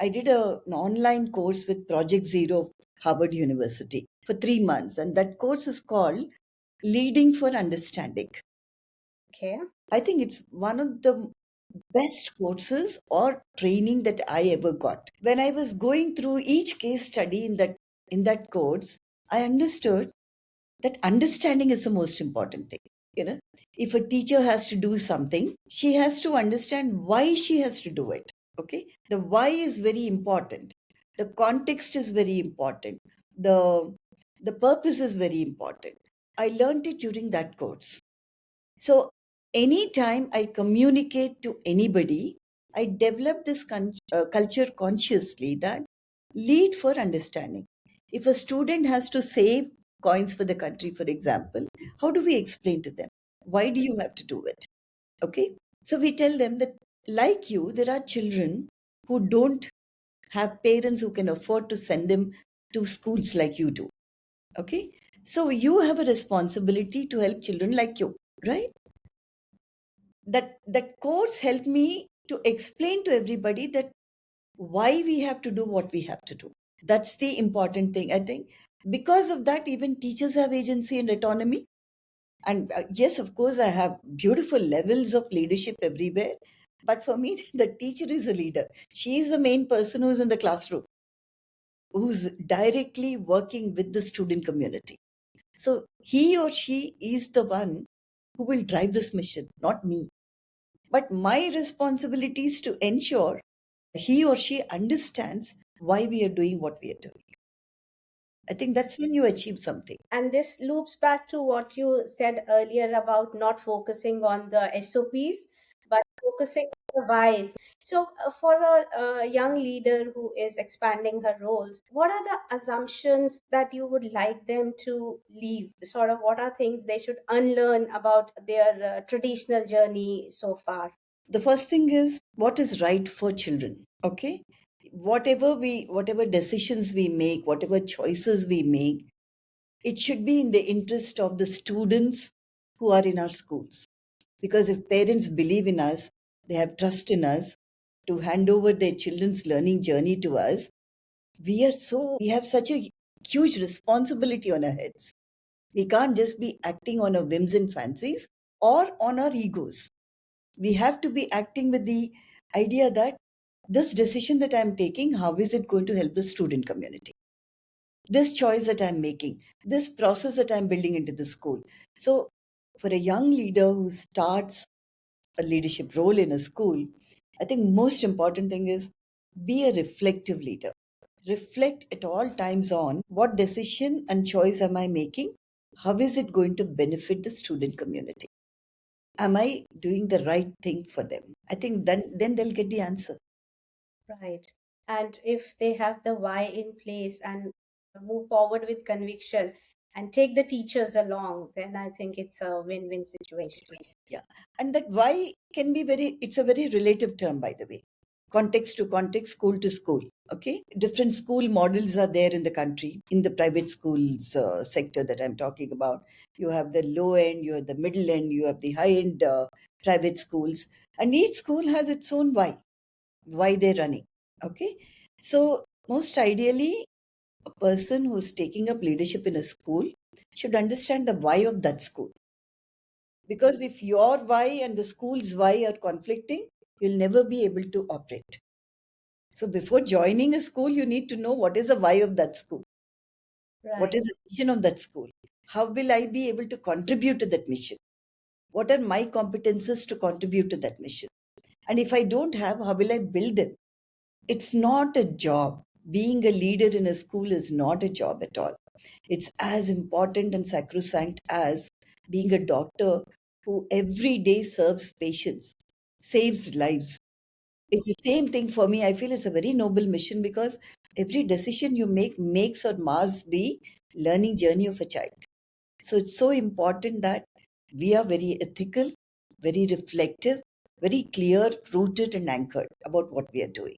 I did an online course with Project Zero of Harvard University for 3 months, and that course is called Leading for Understanding. Okay. I think it's one of the best courses or training that I ever got. When I was going through each case study in that course, I understood that understanding is the most important thing. You know, if a teacher has to do something, she has to understand why she has to do it. Okay, the why is very important. The context is very important. The the purpose is very important. I learned it during that course. So anytime I communicate to anybody, I develop this culture consciously that lead for understanding. If a student has to save coins for the country, for example, how do we explain to them? Why do you have to do it? Okay. So we tell them that, like you, there are children who don't have parents who can afford to send them to schools like you do. Okay. So you have a responsibility to help children like you, right? That course helped me to explain to everybody that why we have to do what we have to do. That's the important thing, I think. Because of that, even teachers have agency and autonomy. And yes, of course, I have beautiful levels of leadership everywhere. But for me, the teacher is a leader. She is the main person who's in the classroom, who's directly working with the student community. So he or she is the one who will drive this mission, not me. But my responsibility is to ensure he or she understands why we are doing what we are doing. I think that's when you achieve something. And this loops back to what you said earlier about not focusing on the SOPs, but focusing on the whys. So, for a young leader who is expanding her roles, what are the assumptions that you would like them to leave? Sort of, what are things they should unlearn about their traditional journey so far? The first thing is what is right for children. Okay. Whatever decisions we make, whatever choices we make, it should be in the interest of the students who are in our schools. Because if parents believe in us, they have trust in us to hand over their children's learning journey to us, we have such a huge responsibility on our heads. We can't just be acting on our whims and fancies or on our egos. We have to be acting with the idea that this decision that I'm taking, how is it going to help the student community? This choice that I'm making, this process that I'm building into the school. So, for a young leader who starts a leadership role in a school, I think most important thing is be a reflective leader. Reflect at all times on what decision and choice am I making? How is it going to benefit the student community? Am I doing the right thing for them? I think then they'll get the answer. Right. And if they have the why in place and move forward with conviction and take the teachers along, then I think it's a win-win situation. Yeah. And that why can be it's a very relative term, by the way. Context to context, school to school. Okay. Different school models are there in the country, in the private schools sector that I'm talking about. You have the low end, you have the middle end, you have the high end private schools. And each school has its own why they're running. Okay. So, most ideally, a person who's taking up leadership in a school should understand the why of that school. Because if your why and the school's why are conflicting, you'll never be able to operate. So before joining a school, you need to know what is the why of that school. What Right. is the mission of that school? How will I be able to contribute to that mission? What are my competences to contribute to that mission? And if I don't have, how will I build them? It's not a job. Being a leader in a school is not a job at all. It's as important and sacrosanct as being a doctor who every day serves patients, saves lives. It's the same thing for me. I feel it's a very noble mission because every decision you make makes or mars the learning journey of a child. So it's so important that we are very ethical, very reflective, very clear, rooted, and anchored about what we are doing.